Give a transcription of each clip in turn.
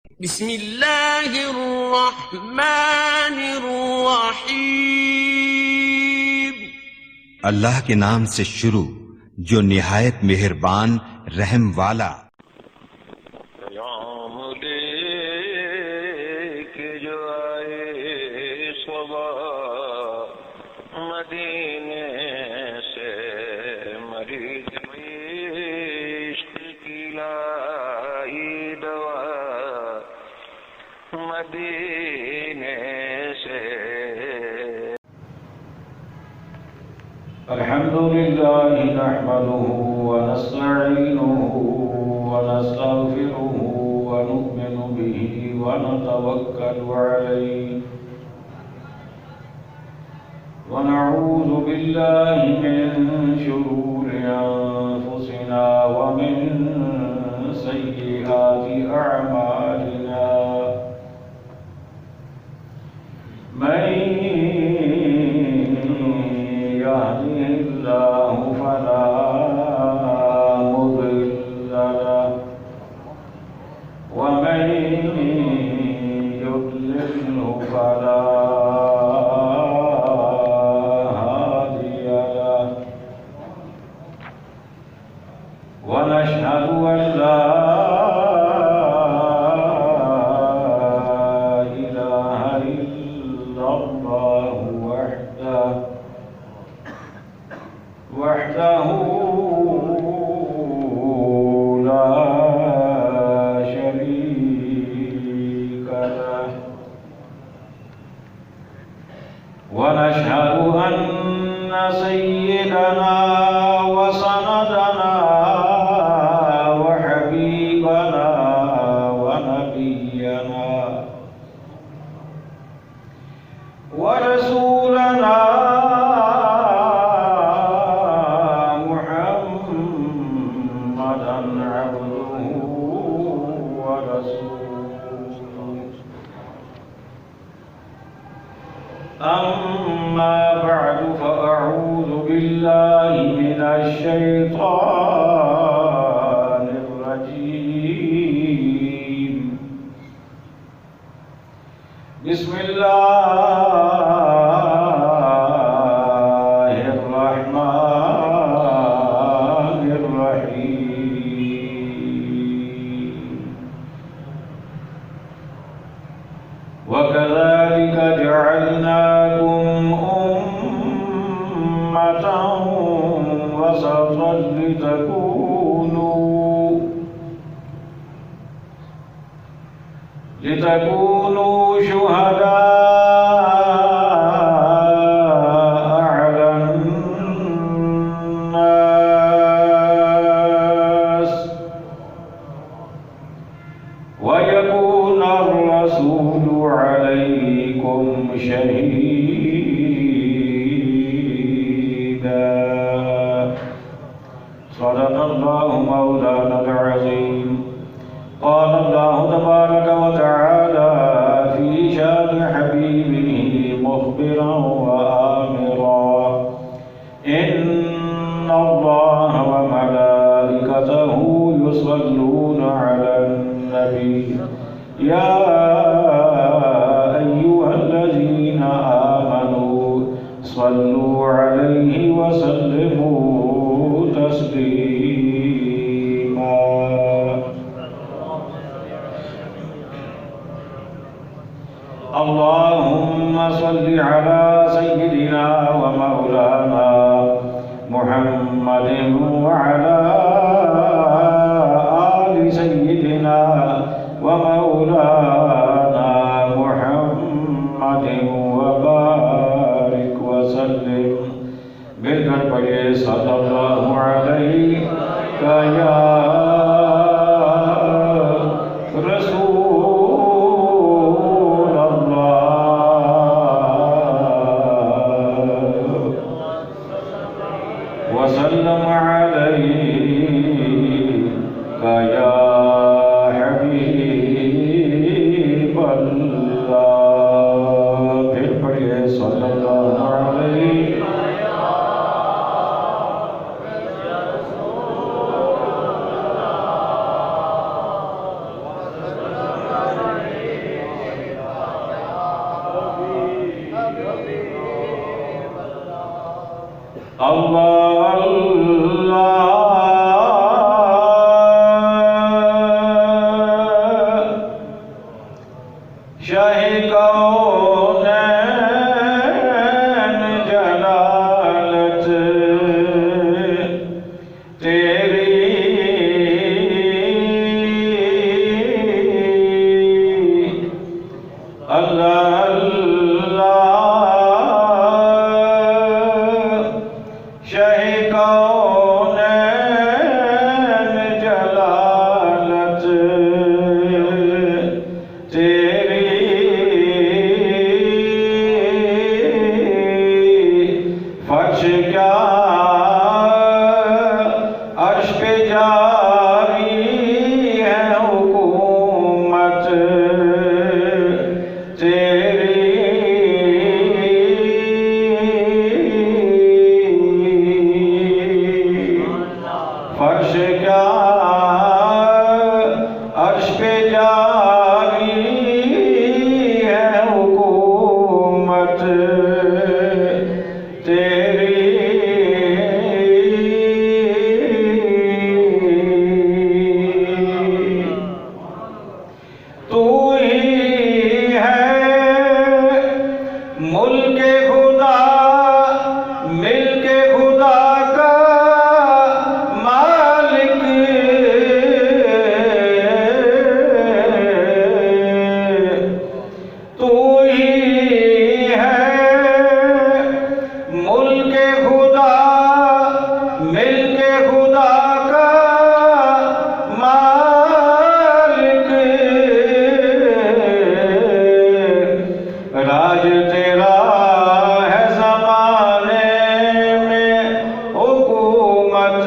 بسم اللہ الرحمن الرحیم۔ اللہ کے نام سے شروع جو نہایت مہربان رحم والا۔ پیام لے کے جو آئے صبح مدینے سے، مریض عشق کی لائی دوا مدینے سے۔ الحمد لله نحمده ونستعينه ونستغفره ونؤمن به ونتوكل عليه، ونعوذ بالله من شرور أنفسنا ومن سيئات أعمالنا، من يهده الله فلا مضل له ومن يضلل فلا هادي له، ونشهد أن لا إله إلا الله وحده لا شريك له، ونشهد أن سيدنا وسندنا وحبيبنا ونبينا ورسولنا أما بعد، فأعوذ بالله من الشيطان الرجيم. بسم الله الرحمن الرحيم. وكذلك جعلناكم أمة وسطا لتكونوا شهداء على الناس ويكون الرسول عليكم شهيدا. صدق الله مولانا العظيم. قال الله تبارك وتعالى في شان حبيبه مخبرا وآمرا: إن الله وملائكته يصلون على النبي يا أيها الذين آمنوا صلوا عليه وسلموا تسليما. اللهم صل على سيدنا ومولانا محمد وعلى آل سيدنا ومولانا محمد وبارك وسلم. مل کر پڑھیے صلی اللہ علیہ یا رسول اللہ وسلم علیہ یا حبیب اللہ. پھر پڑھیے صلی اللہ علیہ اللہ شاہ کونین جلالت تیری اللہ اللہ شاہ کونین جلالت تیری فرش کیا عرش پہ جاری ہے حکومت تیری فرش کیا عرش پہ جاری ہے حکومت تیری تو ہی ہے ملک خدا ملک خدا کا مالک تو ہی ہے ملک خدا ملک خدا کا مالک راج تیرا ہے زمانے میں حکومت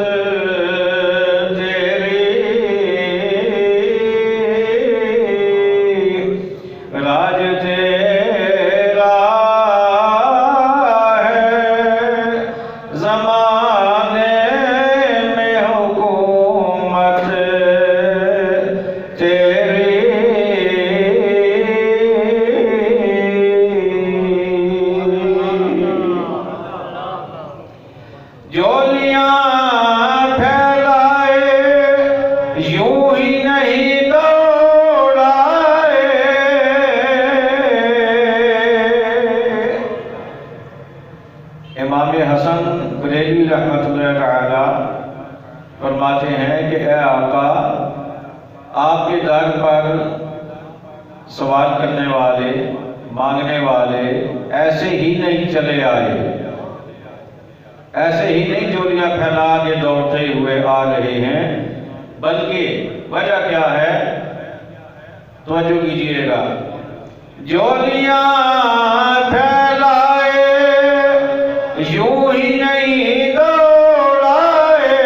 تیری راج تیرا ہے زمانے میں حکومت تیری جولیاں پھیلائے یوں ہی نہیں دوڑائے امام حسن بریلوی رحمۃ اللہ تعالی فرماتے ہیں کہ اے آقا آپ کے در پر سوال کرنے والے مانگنے والے ایسے ہی نہیں چلے آئے ایسے ہی نہیں جولیاں پھیلا کے دوڑتے ہوئے آ رہے ہیں بلکہ وجہ کیا ہے توجہ کیجئے گا جولیاں پھیلائے یوں ہی نہیں دوڑائے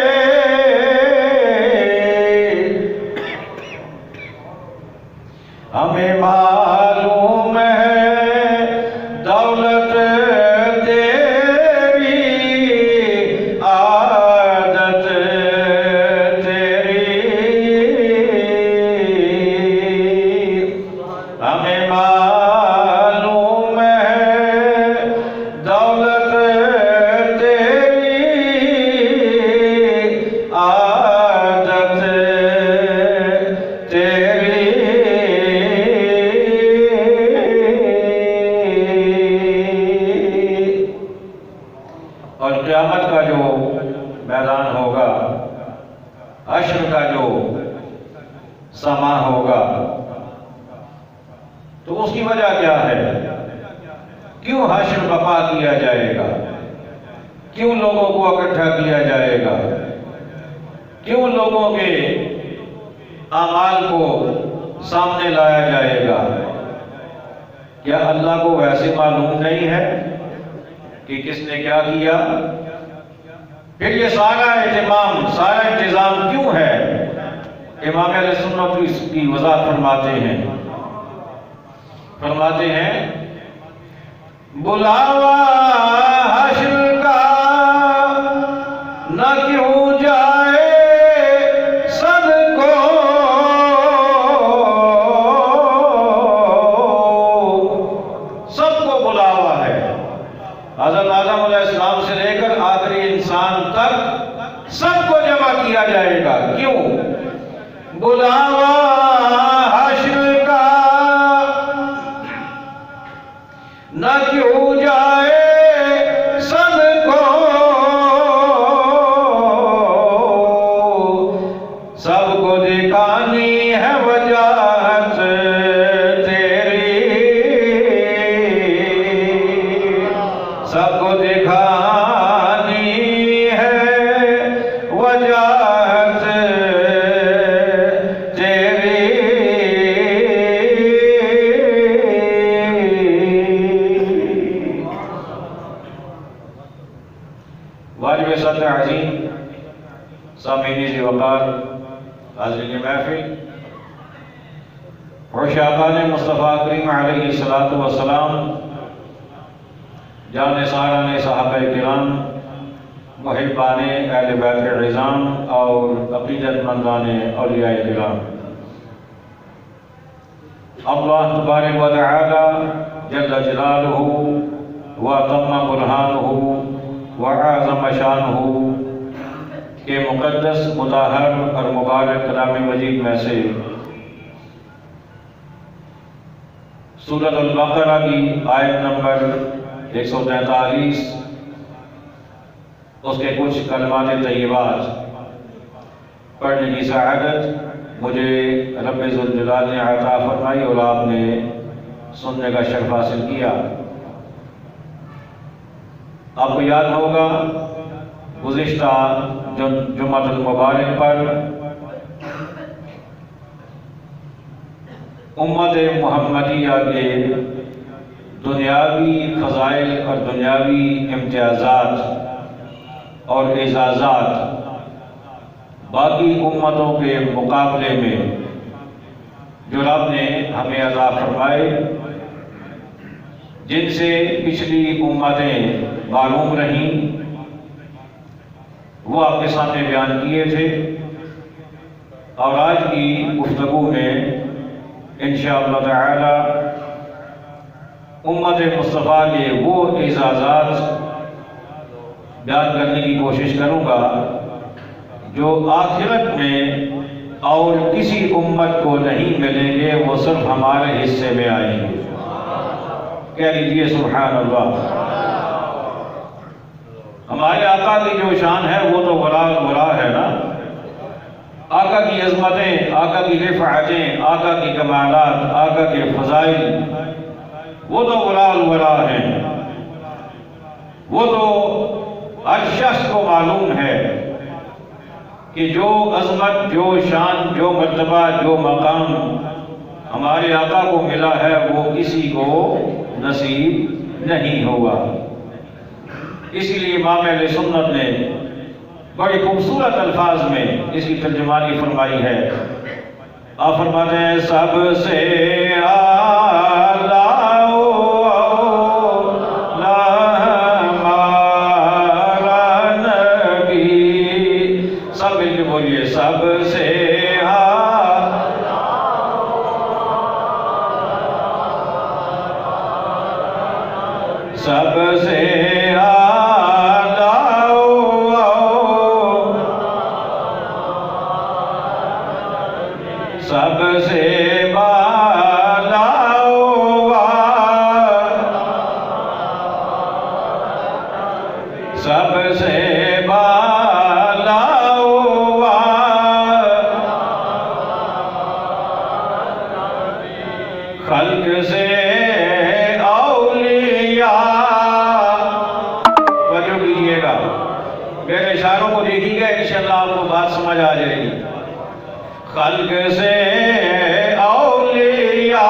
ہمیں معلوم ہے دولت تیری عادت تیری ہمیں معلوم ہے دولت تیری عادت تیری اور قیامت کا جو میدان ہوگا حشر کا جو سما ہوگا تو اس کی وجہ کیا ہے کیوں حشر برپا کیا جائے گا کیوں لوگوں کو اکٹھا کیا جائے گا کیوں لوگوں کے اعمال کو سامنے لایا جائے گا کیا اللہ کو ویسے معلوم نہیں ہے کہ کس نے کیا کیا پھر یہ سارا اہتمام سارا انتظام کیوں ہے امام علیہ سنت اس کی وضاحت فرماتے ہیں بلاوا حشر کا نہ کیوں جائے سب کو بلاوا ہے حضرت آدم علیہ السلام سے لے کر آخری جائے گا؟ کیوں؟ بلاوا حشر کا نہ کیوں جائے سب کو، سب کو دکھانی ہے وجاہت تیری، سب کو دکھانی ہے وجاہت تیری۔ واجب صدر عظیم، سامعین ذی وقار، حاضرین محفل، عشاقان مصطفیٰ کریم علیہ السلام، جان ساران صحابہ کرام، محبان اہل بیت العظام اور عقیدت مندان اولیاء کرام، اللہ تبارک و تعالی جل جلالہ وتم برہانہ وعظم شانہ کے مقدس، مطہر اور مبارک کلام مجید میں سے سورۃ البقرہ کی آیت نمبر 143، اس کے کچھ کلمات طیبات پڑھنے کی سعادت مجھے رب ذوالجلال نے عطا فرمائی اور آپ نے سننے کا شرف حاصل کیا۔ آپ کو یاد ہوگا گزشتہ جمعۃ المبارک پر امت محمدیہ کے دنیاوی فضائل اور دنیاوی امتیازات اور اعزازات باقی امتوں کے مقابلے میں جو رب نے ہمیں عطا فرمائے، جن سے پچھلی امتیں معروم رہیں، وہ آپ کے سامنے بیان کیے تھے، اور آج کی گفتگو میں انشاءاللہ تعالی امت مصطفیٰ کے وہ اعزازات بیان کرنے کی کوشش کروں گا جو آخرت میں اور کسی امت کو نہیں ملیں گے، وہ صرف ہمارے حصے میں آئیں گے۔ کہہ لیجئے سبحان اللہ۔ ہمارے آقا کی جو شان ہے وہ تو ولا ہے نا، آقا کی عظمتیں، آقا کی رفعتیں، آقا کی کمالات، آقا کے فضائل، وہ تو ولا ہیں، وہ تو ہر شخص کو معلوم ہے کہ جو عظمت، جو شان، جو مرتبہ، جو مقام ہمارے آقا کو ملا ہے وہ کسی کو نصیب نہیں ہوگا۔ اسی لیے امام اہل سنت نے بڑی خوبصورت الفاظ میں اس کی ترجمانی فرمائی ہے۔ آپ فرماتے ہیں سب سے اعلیٰ ہمارا نبی، سب مل کے بولیے سب سے سب سے سب سے بالا سب سے بالا خلق سے اولیاء، توجہ کیجیے گا، میرے اشاروں کو دیکھیے گا، انشاءاللہ آپ کو بات سمجھ آ جائے گی۔ خلق سے اولیاء،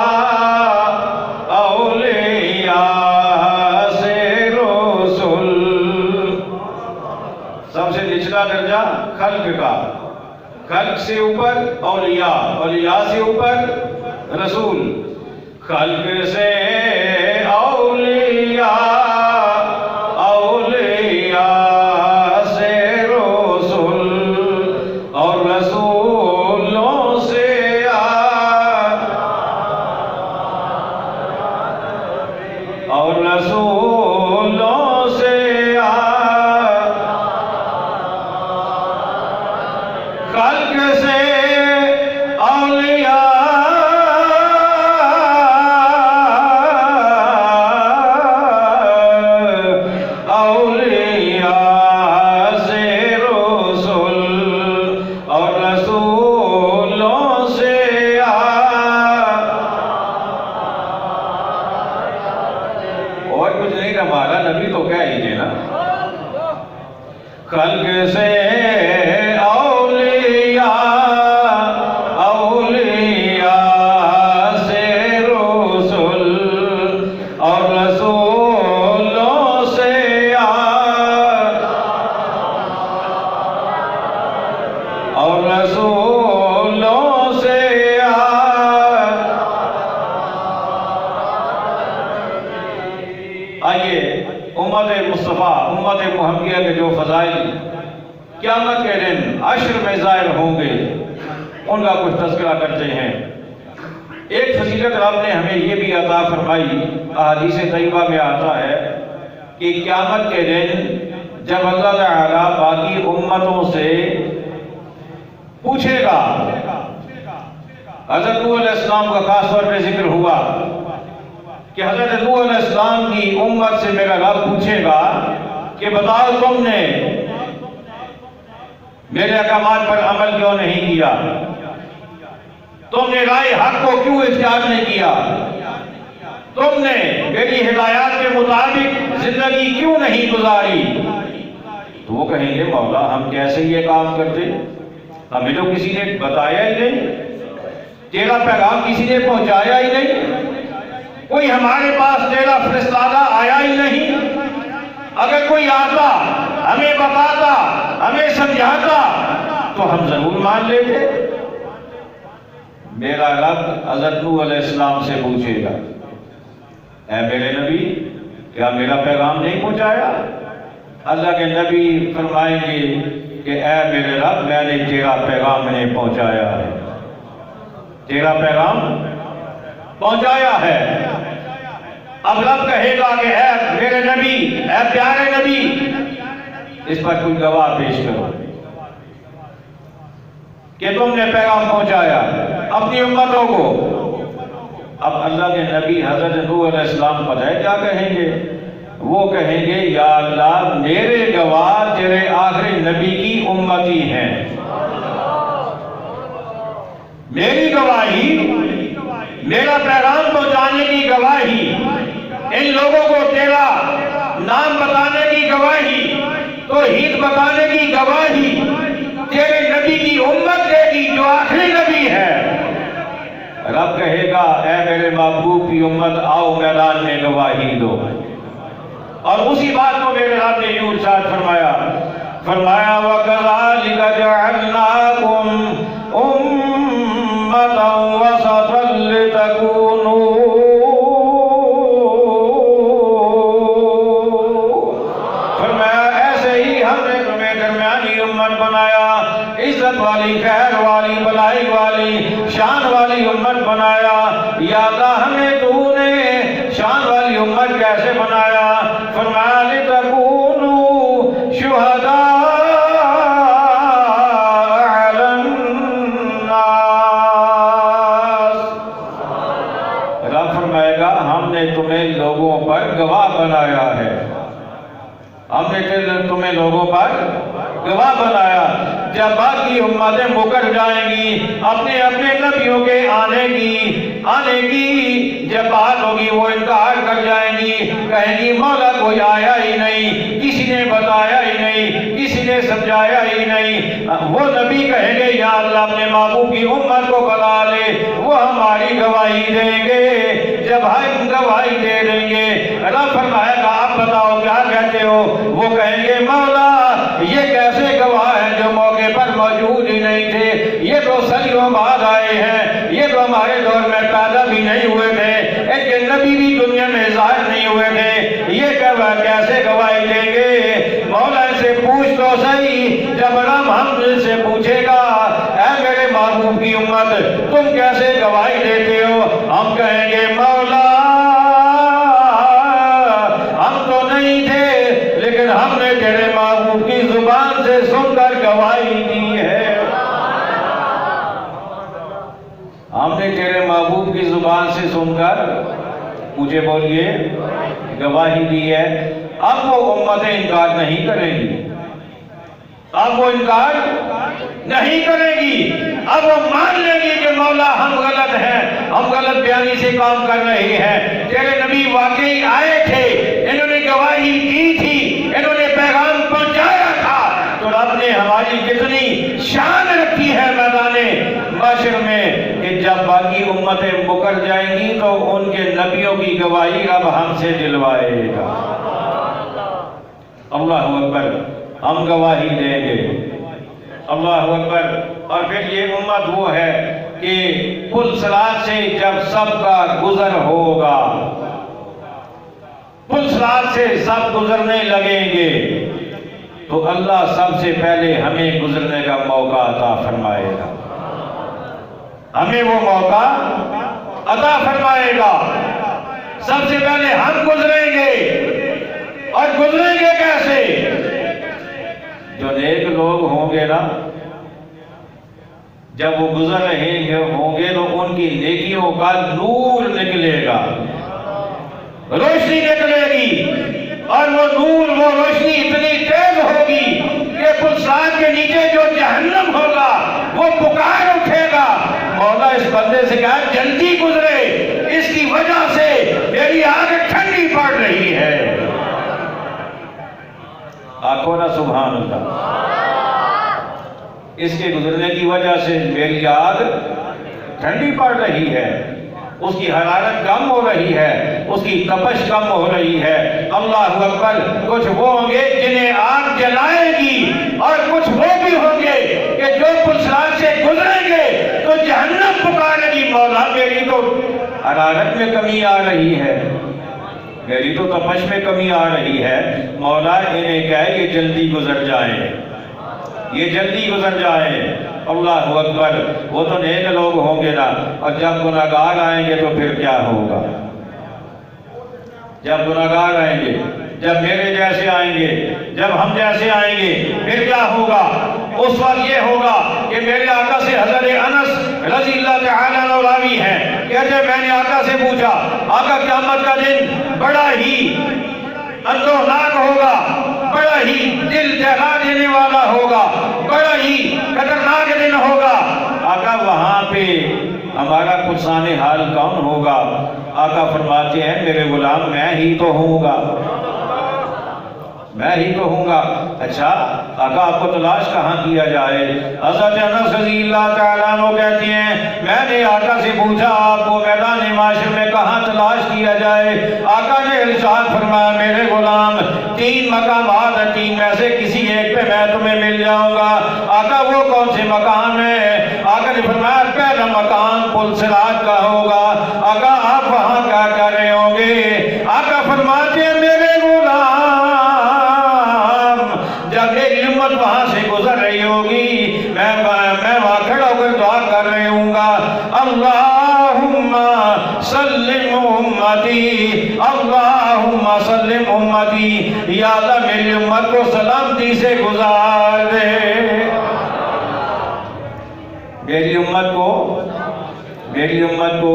اولیاء سے رسول، سب سے نچلا درجہ خلق کا، خلق سے اوپر اولیاء، اولیاء سے اوپر رسول، خلق سے اولیاء، اولیاء سے رسول، اور رسولوں سے اور رسولوں سے خلق سے اولیاء، اولیاء سے رسول، اور رسولوں سے اور رسولوں سے آئیے امت مصطفیٰ، امت محمدیہ کے جو فضائل قیامت کے دن عشر میں ظاہر ہوں گے ان کا کچھ تذکرہ کرتے ہیں۔ ایک فضیلت رب نے ہمیں یہ بھی عطا فرمائی، احادیث طیبہ میں آتا ہے کہ قیامت کے دن جب اللہ تعالیٰ باقی امتوں سے پوچھے گا، حضرت نوح علیہ السلام کا خاص طور پہ ذکر ہوا کہ حضرت نوح علیہ السلام کی امت سے میرا رب پوچھے گا کہ بتاؤ تم نے میرے احکامات پر عمل کیوں نہیں کیا، تم نے رائے حق کو کیوں اختیار نہیں کیا، تم نے میری ہدایات کے مطابق زندگی کیوں نہیں گزاری؟ تو وہ کہیں گے مولا ہم کیسے یہ کام کرتے، ہمیں تو کسی نے بتایا ہی نہیں، تیرا پیغام کسی نے پہنچایا ہی نہیں، کوئی ہمارے پاس تیرا فرستادہ آیا ہی نہیں، اگر کوئی آتا ہمیں بتاتا ہمیں سمجھاتا تو ہم ضرور مان لیتے۔ میرا رب حضرت نوح علیہ السلام سے پوچھے گا اے میرے نبی کیا میرا پیغام نہیں پہنچایا؟ اللہ کے نبی فرمائیں گے کہ اے میرے رب میں نے تیرا پیغام انہیں پہنچایا ہے، تیرا پیغام پہنچایا ہے۔ اب رب کہے گا کہ اے میرے نبی، اے پیارے نبی، اس پر کوئی گواہ پیش کرو کہ تم نے پیغام پہنچایا اپنی امتوں کو۔ اب اللہ کے نبی حضرت نوح علیہ السلام پتہ ہے کیا کہیں گے؟ وہ کہیں گے یا اللہ میرے گواہ تیرے آخری نبی کی امتی ہیں، میری گواہی، میرا پیغام پہنچانے کی گواہی، ان لوگوں کو تیرا نام بتانے کی گواہی، توحید بتانے کی گواہی تیرے نبی کی امت دے گی جو آخری نبی ہے۔ رب کہے گا اے میرے محبوب کی امت آؤ میدان میں گواہی دو۔ اور اسی بات کو میرے رب نے یوں ارشاد فرمایا وَكَذَلِكَ جَعَلْنَاكُمْ أُمَّةً وَسَطًا لِتَكُونُوا بنایا، عزت والی، خیر والی، بلائی والی، شان والی امت بنایا۔ یا اللہ ہمیں تو نے شان والی امت کیسے بنایا؟ فرمایا لِتَكُونُوا شُهَدَاءَ عَلَى النَّاسِ۔ رب فرمائے گا ہم نے تمہیں لوگوں پر گواہ بنایا ہے، ہم نے تمہیں لوگوں پر گواہ بنایا۔ جب باقی امتیں مکر جائیں گی اپنے اپنے نبیوں کے آنے کی جب بات ہوگی وہ انکار کر جائیں گی، کہیں گی مولا کوئی آیا ہی نہیں، کسی نے بتایا ہی نہیں، کسی نے سمجھایا ہی نہیں۔ وہ نبی کہیں گے یا اللہ اپنے محبوب کی امت کو بتا لے، وہ ہماری گواہی دیں گے۔ جب ہم گواہی دے دیں گے رب فرمائے گا آپ بتاؤ کیا کہتے ہو؟ وہ کہیں گے مولا یہ کیسے گواہ ہیں جو موقع پر موجود ہی نہیں تھے، یہ تو صدیوں بعد آئے ہیں، یہ تو ہمارے دور میں پیدا بھی نہیں ہوئے تھے، ایک نبی بھی دنیا میں ظاہر نہیں ہوئے تھے، یہ کیسے گواہی دیں گے؟ مولا سے پوچھ تو صحیح۔ جب رب ہم سے پوچھے گا اے میرے محبوب کی امت تم کیسے گواہی دیتے ہو؟ ہم کہیں گے مولا ہم تو نہیں تھے لیکن ہم نے تیرے محبوب کی زبان سے سن کر گواہی دی ہے، ہم نے تیرے محبوب کی زبان سے سن کر مجھے بولیے گواہی دی ہے۔ اب وہ امتیں انکار نہیں کریں گی، اب وہ انکار نہیں کرے گی، اب وہ مان لیں گی کہ مولا ہم غلط ہیں، ہم غلط بیانی سے کام کر رہے ہیں، تیرے نبی واقعی آئے تھے، انہوں نے گواہی دی تھی، انہوں نے پیغام پہنچایا تھا، ہماری کتنی شان رکھی ہے میدان محشر میں کہ جب باقی امتیں مکر جائیں گی تو ان کے نبیوں کی گواہی اب ہم سے دلوائے گا. اللہ اکبر. ہم گواہی دیں گے. اللہ اکبر. اور پھر یہ امت وہ ہے کہ پل صراط سے جب سب کا گزر ہوگا، پل صراط سے سب گزرنے لگیں گے تو اللہ سب سے پہلے ہمیں گزرنے کا موقع عطا فرمائے گا. ہمیں وہ موقع عطا فرمائے گا. سب سے پہلے ہم گزریں گے. اور گزریں گے کیسے؟ جو نیک لوگ ہوں گے نا، جب وہ گزر رہے ہوں گے تو ان کی نیکیوں کا نور نکلے گا، روشنی نکلے گی. اور وہ نور، وہ روشنی اتنی تیز ہوگی کہ پل صراط کے نیچے جو جہنم ہوگا وہ پکار اٹھے گا، مولا اس بندے سے کہا جلدی گزرے، اس کی وجہ سے میری آگ ٹھنڈی پڑ رہی ہے. آنکھوں نا سبحان اللہ. اس کے گزرنے کی وجہ سے میری آگ ٹھنڈی پڑ رہی ہے، اس کی حرارت کم ہو رہی ہے، اس کی تپش کم ہو رہی ہے. اللہ اکبر. کچھ وہ ہوں گے جنہیں آگ جلائے گی، اور کچھ وہ بھی ہوں گے کہ جو پل صراط سے گزریں گے تو جہنم پکارے گی، مولا میری تو حرارت میں کمی آ رہی ہے، میری تو تپش میں کمی آ رہی ہے، مولا انہیں کہے یہ جلدی گزر جائیں، یہ جلدی گزر جائیں. اللہ اکبر. وہ تو نیک لوگ ہوں گے نا. اور جب گناہگار آئیں گے تو پھر کیا ہوگا؟ جب گناہگار آئیں گے، جب میرے جیسے آئیں گے، جب ہم جیسے آئیں گے، پھر کیا ہوگا؟ اس وقت یہ ہوگا کہ میرے آقا سے حضرت انس رضی اللہ تعالیٰ عنہ راوی ہیں، کہتے ہیں میں نے آقا سے پوچھا، آقا قیامت کا دن بڑا ہی اندوہناک ہوگا، بڑا ہی دل دہلا دینے والا ہوگا، بڑا ہی خطرناک دن ہوگا، آقا وہاں پہ ہمارا پرسان حال کون ہوگا؟ آقا فرماتے ہیں میرے غلام میں ہی تو ہوں گا، میں ہی تو ہوں گا. اچھا آقا آپ کو تلاش کہاں کیا جائے؟ حضرت انس رضی اللہ تعالیٰ عنہ کہتے ہیں میں نے آقا سے پوچھا آپ کو میدان محشر میں کہاں تلاش کیا جائے؟ آقا نے ارشاد فرمایا میرے غلام 3 مقامات ہیں، 3 میں سے کسی ایک پہ میں تمہیں مل جاؤں گا. آقا وہ کون سے مقام ہیں؟ آقا نے فرمایا پہلا مقام پل صراط کا ہوگا. آقا آپ وہاں کیا کر رہے ہوں گے؟ آقا فرماتے ہیں میرے غلام جب میری امت وہاں سے گزر رہی ہوگی میں وہاں کھڑا ہو کر دعا کر رہے ہوں گا اللہم سلم امتی، اللہم سلم امتی، یا اللہ میری امت کو سلامتی سے گزار دے، میری امت کو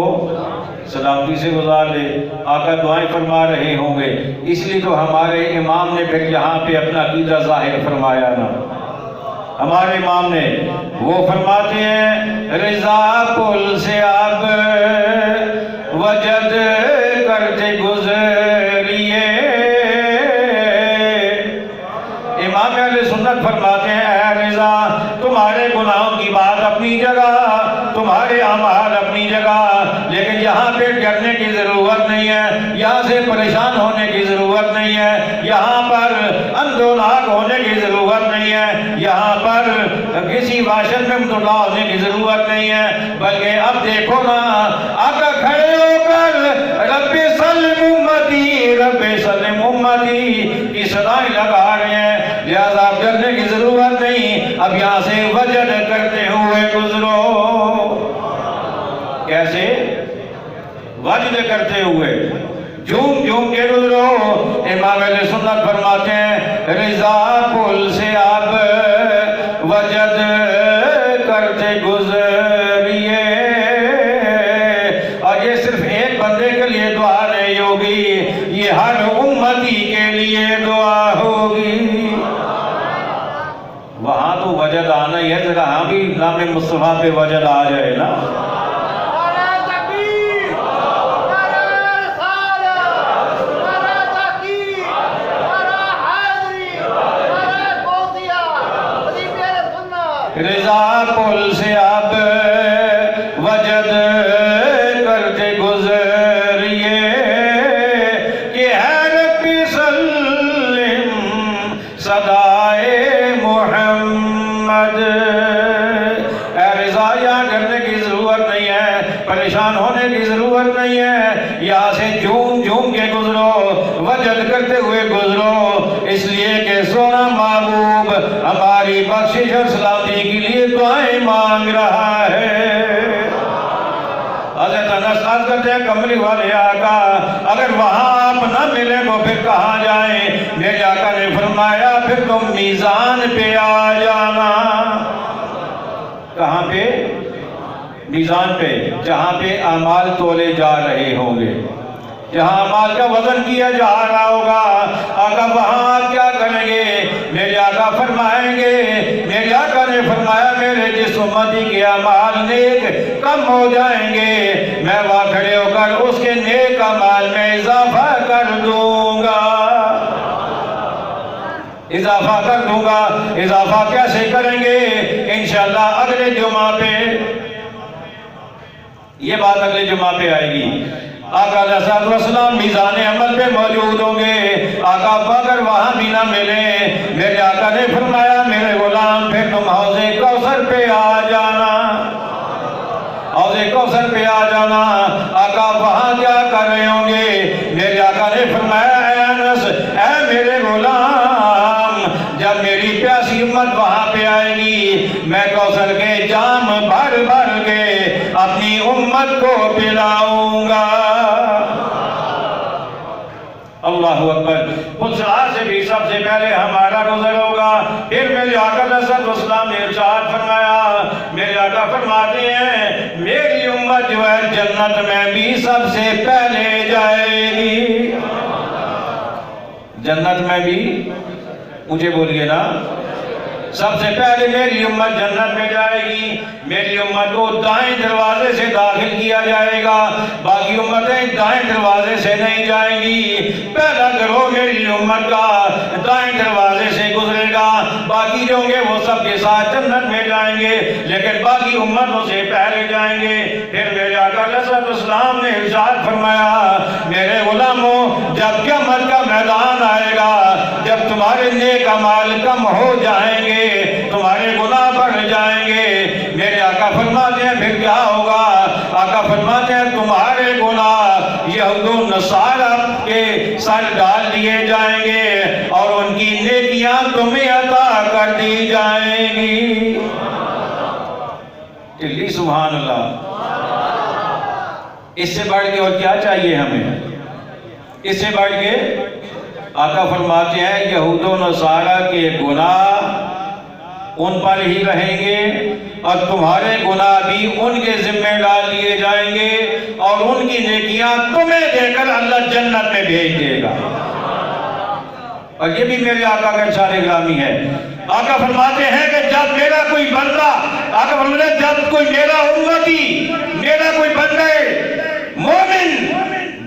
سلامتی سے گزار دے. آقا دعائیں فرما رہے ہوں گے. اس لیے تو ہمارے امام نے پھر یہاں پہ اپنا عقیدہ ظاہر فرمایا نا. ہمارے امام نے وہ فرماتے ہیں رضا پل سے اب وجد کرتے گزریے. امام اہل سنت فرماتے ہیں اے رضا تمہارے گناہوں کی بات اپنی جگہ، تمہارے اعمال اپنی جگہ، لیکن یہاں پہ ڈرنے کی ضرورت نہیں ہے، یہاں سے پریشان ہونے کی ضرورت نہیں ہے، یہاں پر اندوناک ہونے کی ضرورت نہیں ہے، یہاں پر کسی وحشت میں مبتلا ہونے کی ضرورت نہیں ہے. بلکہ اب دیکھو نا آقا کھڑے ہو کر رب سلم امتی، رب سلم امتی کی صدائیں لگا رہے ہیں. لہذا اب ڈرنے کی ضرورت نہیں، اب یہاں سے وجد کرتے ہوئے گزرو. کیسے؟ وجد کرتے ہوئے جھوم جھوم کے گزرو. امام اہل سنت فرماتے ہیں رضا پل سے اب وجد کرتے گزریے. اور یہ صرف ایک بندے کے لیے دعا نہیں ہوگی، یہ ہر امتی کے لیے دعا ہوگی. وہاں تو وجد آنا ہی ہے، ذرا ہاں بھی نام مصطفیٰ پہ وجد آ جائے نا. یہاں سے جھوم جھوم کے گزرو، وجد کرتے ہوئے گزرو، اس لیے کہ سونا محبوب ہماری بخشش اور سلامتی کے لیے دعائیں مانگ رہا ہے۔ حضرت انس عرض کرتے ہیں کملی والے آقا اگر وہاں آپ نہ ملے تو پھر کہاں جائیں؟ میرے آقا نے فرمایا پھر تم میزان پہ آ جانا۔ کہاں پہ؟ میزان پہ، جہاں پہ اعمال تولے جا رہے ہوں گے، جہاں اعمال کا وزن کیا جا رہا ہوگا۔ آقا وہاں آپ کیا کریں گے؟ میرے آقا فرمائیں گے، میرے آقا نے فرمایا میرے جس امتی کے اعمال نیک کم ہو جائیں گے میں وہاں کھڑے ہو کر اس کے نیک اعمال میں اضافہ کر دوں گا، اضافہ کر دوں گا۔ اضافہ کیسے کریں گے؟ انشاءاللہ اگلے جمعہ پہ، یہ بات اگلے جمعہ پہ آئے گی۔ آقا علیہ السلام میزان عمل پہ موجود ہوں گے۔ آقا اگر وہاں بھی نہ ملیں، میرے آقا نے فرمایا میرے غلام پھر تم حوض کوثر پہ آ جانا، حوض کوثر پہ آ جانا۔ آقا وہاں کیا کر رہے ہوں گے؟ میرے آقا نے فرمایا اے انس، اے میرے غلام جب میری پیاسی امت وہاں پہ آئے گی میں کوثر کے جام بھر بھر کے اپنی امت کو پلاؤں گا۔ اللہ اکبر۔ پلسرا سے بھی سب سے پہلے ہمارا گزر ہوگا، پھر میرے آقا صلی اللہ علیہ وسلم نے ارشاد فرمایا، میرے آقا فرماتے ہیں میری امت جو ہے جنت میں بھی سب سے پہلے جائے گی، جنت میں بھی، مجھے بولیے نا، سب سے پہلے میری امت جنت میں جائے گی۔ میری امت کو دائیں دروازے سے داخل کیا جائے گا، باقی امتیں دائیں دروازے سے نہیں جائیں گی۔ پہلا گروہ میری امت کا دائیں دروازے سے گزرے گا، باقی جو ہوں گے وہ سب کے ساتھ جنت میں جائیں گے، لیکن باقی امتوں سے پہلے جائیں گے۔ پھر میرے آقا علیہ السلام نے ارشاد فرمایا میرے غلاموں جب قیامت کا میدان آئے گا، جب تمہارے نیک اعمال کم ہو جائیں گے، تمہارے گناہ بڑھ جائیں گے، میرے آقا فرماتے ہیں پھر کیا ہوگا؟ آقا فرماتے ہیں تمہارے گناہ یہود و نصارہ کے سر ڈال دیے جائیں گے اور ان کی نیکیاں تمہیں عطا کر دی جائیں گی۔ چلیے سبحان اللہ۔ اس سے بڑھ کے اور کیا چاہیے ہمیں؟ اس سے بڑھ کے آقا فرماتے ہیں یہود و نصارہ کے گناہ ان پر ہی رہیں گے اور تمہارے گناہ بھی ان کے ذمہ ڈال دیے جائیں گے اور ان کی نیکیاں تمہیں دے کر اللہ جنت میں بھیج دے گا۔ اور یہ بھی میرے آقا کا ارشاد گرامی ہے۔ آقا فرماتے ہیں کہ جب میرا کوئی بندہ، آقا فرماتے ہیں جب کوئی میرا امتی، میرا کوئی بندہ مومن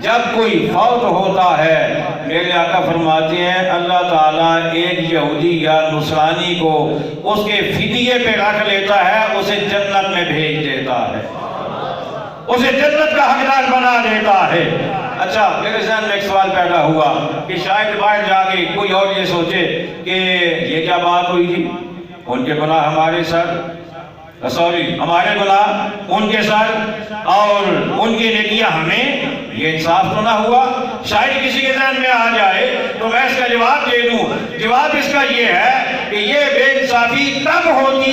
جب کوئی فوت ہوتا ہے، میرے آقا فرماتے ہیں اللہ تعالیٰ ایک یہودی یا نصرانی کو اس کے فدیے پہ رکھ لیتا ہے، اسے جنت میں بھیج دیتا ہے، اسے جنت کا حقدار بنا دیتا ہے۔ اچھا میرے ذہن میں ایک سوال پیدا ہوا کہ شاید باہر جا کے کوئی اور یہ سوچے کہ یہ کیا بات ہوئی تھی، ان کے گناہ ہمارے سر، ہمارے گناہ ان کے سر اور ان کی نیکیاں ہمیں، یہ انصاف تو نہ ہوا؟ شاید کسی کے ذہن میں آ جائے تو میں اس کا جواب دے دوں۔ جواب اس کا یہ ہے کہ یہ بے انصافی تب ہوتی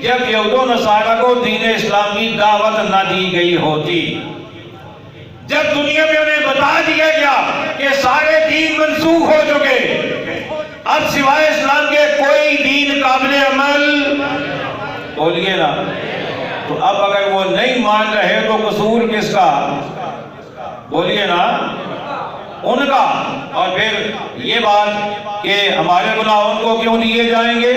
جب یہود و نصارہ کو دین اسلام کی دعوت نہ دی گئی ہوتی، جب دنیا میں انہیں بتا دیا گیا کہ سارے دین منسوخ ہو چکے، اب سوائے اسلام کے کوئی دین قابل عمل، بولیے نا، تو اب اگر وہ نہیں مان رہے تو قصور کس کا؟ بولیے نا، ان کا۔ اور پھر یہ بات کہ ہمارے گناہ ان کو کیوں دیے جائیں گے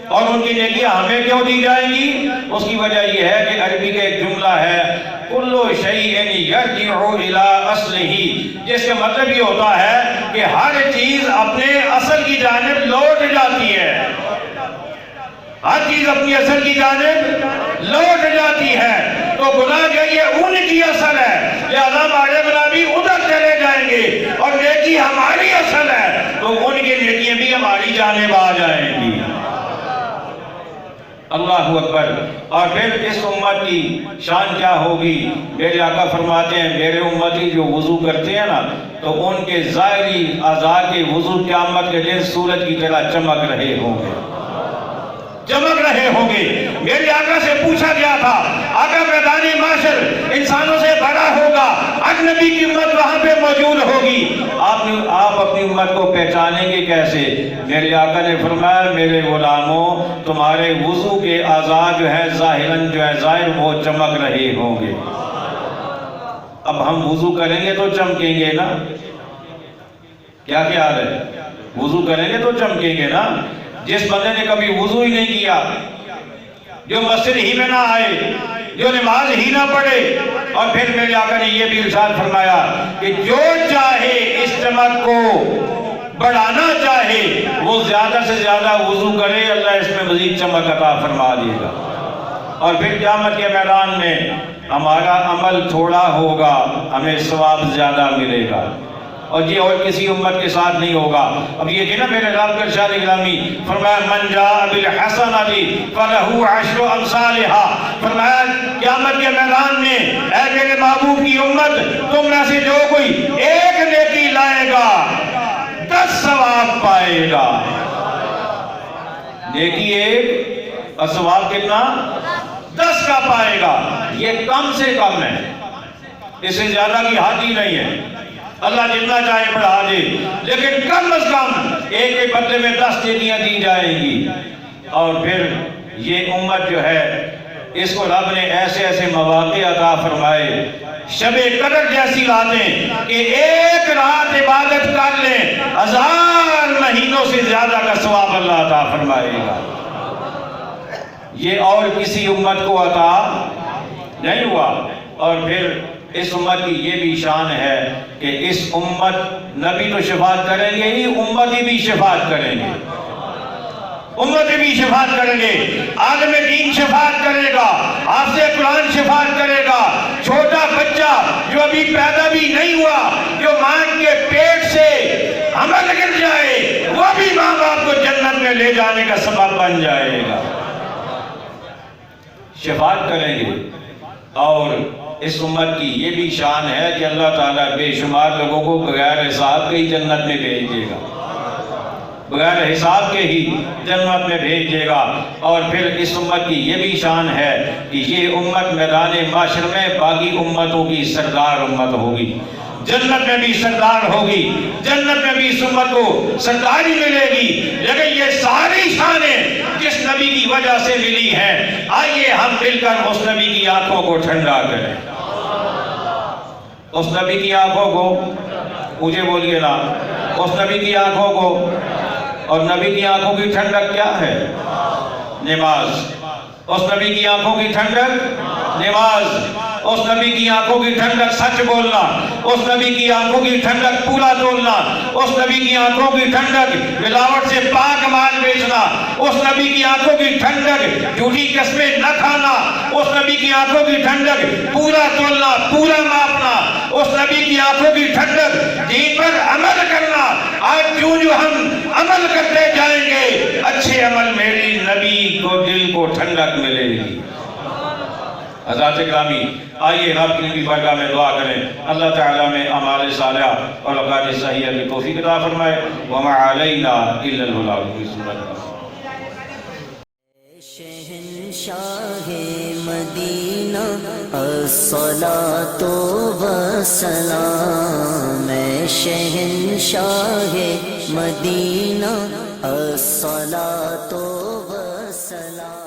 اور ان کی نیکیاں ہمیں کیوں دی جائیں گی؟ اس کی وجہ یہ ہے کہ عربی کا ایک جملہ ہے کلو شیء یرجع الی اصلہ، جس کا مطلب یہ ہوتا ہے کہ ہر چیز اپنے اصل کی جانب لوٹ جاتی ہے، ہر چیز اپنی اصل کی جانب لوٹ جاتی ہے۔ تو گناہ جو یہ ان کی اصل ہے، لہذا ہمارے گناہ بھی ادھر چلے جائیں گے، اور نیکی ہماری اصل ہے تو ان کی نیکیاں بھی ہماری جانب آ جائیں گی۔ اللہ اکبر. اور پھر اس امت کی شان کیا ہوگی؟ میرے آقا فرماتے ہیں میرے امتی جو وضو کرتے ہیں نا تو ان کے ظاہری اعضاء کے وضو قیامت کے دن سورج کی طرح چمک رہے ہوں گے، چمک رہے ہوں گے. میرے آقا سے پوچھا گیا تھا آقا میدان محشر انسانوں سے بڑا ہوگا، اجنبی کی امت وہاں پہ موجود ہوگی، آپ اپنی امت کو پہچانیں گے کیسے؟ میرے آقا نے فرمایا میرے غلاموں تمہارے وضو کے اعضاء جو ہے ظاہراً جو ہے ظاہر وہ چمک رہے ہوں گے. اب ہم وضو کریں گے تو چمکیں گے نا؟ کیا خیال ہے؟ وضو کریں گے تو چمکیں گے نا؟ جس بندے نے کبھی وضو ہی نہیں کیا، جو مسجد ہی میں نہ آئے، جو نماز ہی نہ پڑھے، اور پھر میرے آقا نے یہ بھی ارشاد فرمایا کہ جو چاہے اس چمک کو بڑھانا چاہے وہ زیادہ سے زیادہ وضو کرے، اللہ اس میں مزید چمک عطا فرما دے گا. اور پھر قیامت کے میدان میں ہمارا عمل تھوڑا ہوگا، ہمیں ثواب زیادہ ملے گا، اور یہ اور کسی امت کے ساتھ نہیں ہوگا. اب یہ کہ نا میرے رب کے ارشاد گرامی فرمایا من جاء بالحسنۃ فلہ عشر امثالھا، فرمایا قیامت کے میدان میں اے میرے محبوب کی امت تم میں سے جو کوئی ایک نیکی لائے گا 10 ثواب پائے گا. نیکی ایک اور ثواب کتنا؟ 10 کا پائے گا. یہ کم سے کم ہے، اس سے زیادہ کی حد ہی نہیں ہے. اللہ جتنا چاہے بڑھا دے، لیکن کم از کم ایک کے بدلے میں 10 نیکیاں دی جائیں گی. اور پھر یہ امت جو ہے اس کو رب نے ایسے ایسے مواقع عطا فرمائے، شب قدر جیسی راتیں کہ ایک رات عبادت کر لیں 1000 مہینوں سے زیادہ کا ثواب اللہ عطا فرمائے گا. یہ اور کسی امت کو عطا نہیں ہوا. اور پھر اس امت کی یہ بھی شان ہے کہ اس امت نبی تو شفاعت کریں گے ہی، امتی بھی شفاعت کریں گے، امتی بھی شفاعت کریں گے. عالم دین شفاعت کرے گا، حافظ قرآن شفاعت کرے گا، چھوٹا بچہ جو ابھی پیدا بھی نہیں ہوا، جو ماں کے پیٹ سے حمل گر جائے، وہ بھی ماں باپ کو جنت میں لے جانے کا سبب بن جائے گا. شفاعت کریں گے. اور اس امت کی یہ بھی شان ہے کہ اللہ تعالیٰ بے شمار لوگوں کو بغیر حساب کے ہی جنت میں بھیج دے گا، بغیر حساب کے ہی جنت میں بھیج دے گا. اور پھر اس امت کی یہ بھی شان ہے کہ یہ امت میدان محشر میں باقی امتوں کی سردار امت ہوگی، جنت میں بھی سردار ہوگی، جنت میں بھی اس امت کو سرداری ملے گی. لیکن یہ ساری شانیں جس نبی کی وجہ سے ملی ہیں، آئیے ہم مل کر اس نبی کی آنکھوں کو ٹھنڈا کریں. اس نبی کی آنکھوں کو مجھے بولیے نا، اس نبی کی آنکھوں کو. اور نبی کی آنکھوں کی ٹھنڈک کیا ہے؟ نماز. اس نبی کی آنکھوں کی ٹھنڈک نماز. اس نبی کی آنکھوں کی ٹھنڈک سچ بولنا. اس نبی کی آنکھوں کی ٹھنڈک پورا تولنا. اس نبی کی آنکھوں کی ٹھنڈک ملاوٹ سے پاک مال بیچنا. اس نبی کی آنکھوں کی ٹھنڈک جھوٹی قسمیں نہ کھانا. اس نبی کی آنکھوں کی ٹھنڈک پورا تولنا، پورا ماپنا. اس نبی کی آنکھوں کی ٹھنڈک دین پر عمل کرنا. آج جو ہم عمل کرتے جائیں گے اچھے عمل میری نبی کو دل کو ٹھنڈک ملے گی. حضرات گرامی آئیے رب کی بارگاہ میں دعا کریں، اللہ تعالیٰ میں اعمال صالحہ اور اوقات صحیحہ کی توفیق عطا فرمائے. وما علینا الا البلاغ. شہنشاہ مدینہ الصلاۃ والسلام، شہنشاہ مدینہ الصلاۃ والسلام.